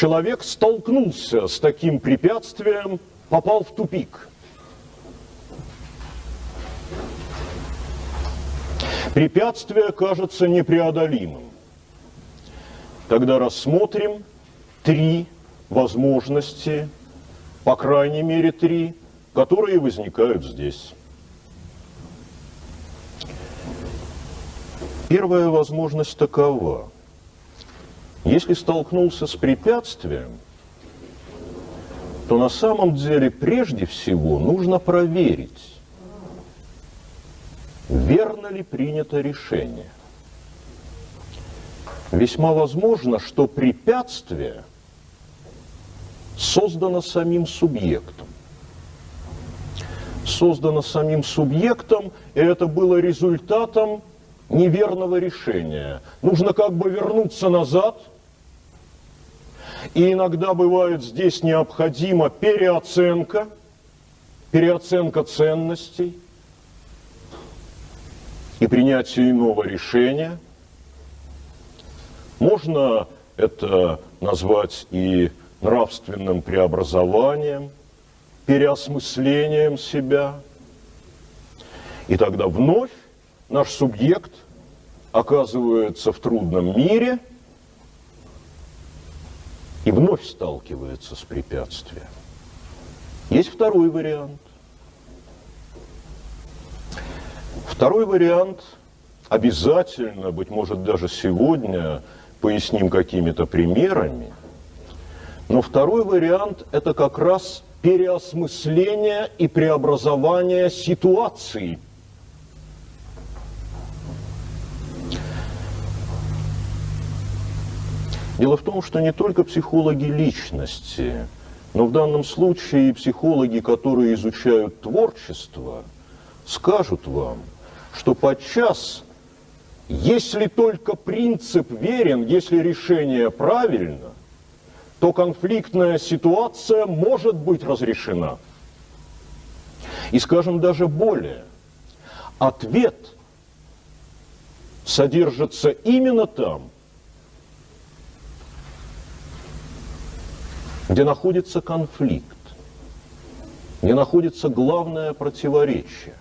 человек столкнулся с таким препятствием, попал в тупик. Препятствие кажется непреодолимым. Тогда рассмотрим три возможности, по крайней мере три, которые возникают здесь. Первая возможность такова. Если столкнулся с препятствием, то на самом деле прежде всего нужно проверить, верно ли принято решение. Весьма возможно, что препятствие создано самим субъектом. Создано самим субъектом, и это было результатом неверного решения. Нужно как бы вернуться назад, и иногда бывает здесь необходима переоценка ценностей и принятие иного решения. Можно это назвать и нравственным преобразованием, переосмыслением себя. И тогда вновь наш субъект оказывается в трудном мире и вновь сталкивается с препятствием. Есть второй вариант. Второй вариант обязательно, быть может, даже сегодня поясним какими-то примерами, но второй вариант – это как раз переосмысление и преобразование ситуации. Дело в том, что не только психологи личности, но в данном случае и психологи, которые изучают творчество, скажут вам, что подчас, если только принцип верен, если решение правильно, то конфликтная ситуация может быть разрешена. И скажем даже более, ответ содержится именно там, где находится конфликт, где находится главное противоречие.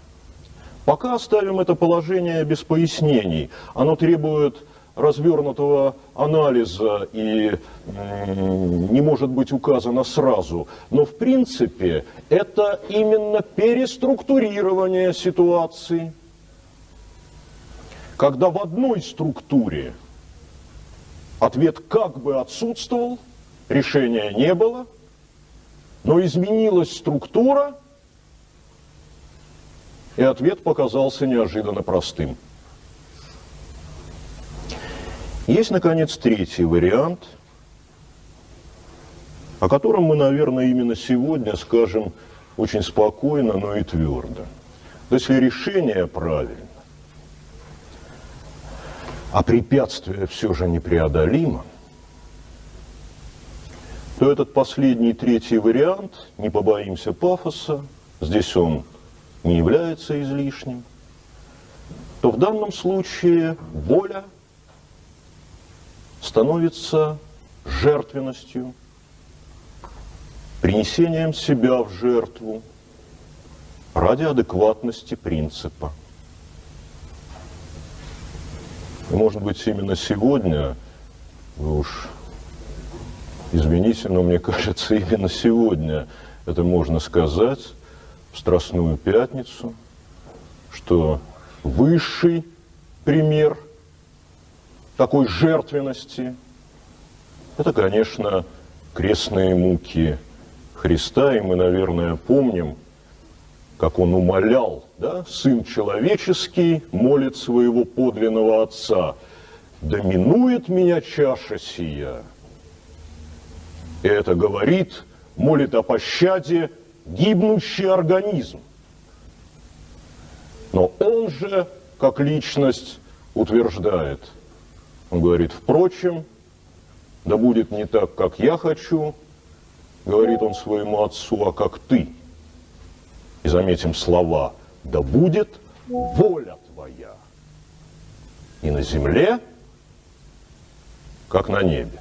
Пока оставим это положение без пояснений. Оно требует развернутого анализа и не может быть указано сразу. Но в принципе это именно переструктурирование ситуации. Когда в одной структуре ответ как бы отсутствовал, решения не было, но изменилась структура, и ответ показался неожиданно простым. Есть, наконец, третий вариант, о котором мы, наверное, именно сегодня скажем очень спокойно, но и твердо. Если решение правильно, а препятствие все же непреодолимо, то этот последний, третий вариант, не побоимся пафоса, здесь он не является излишним, то в данном случае воля становится жертвенностью, принесением себя в жертву ради адекватности принципа. И, может быть, именно сегодня, вы уж извините, но мне кажется, именно сегодня это можно сказать, в Страстную Пятницу, что высший пример такой жертвенности – это, конечно, крестные муки Христа, и мы, наверное, помним, как он умолял, да? Сын человеческий молит своего подлинного Отца: «Да минует меня чаша сия». И это говорит, молит о пощаде гибнущий организм. Но он же, как личность, утверждает, он говорит: впрочем, да будет не так, как я хочу, говорит он своему Отцу, а как ты. И заметим слова: да будет воля твоя и на земле, как на небе.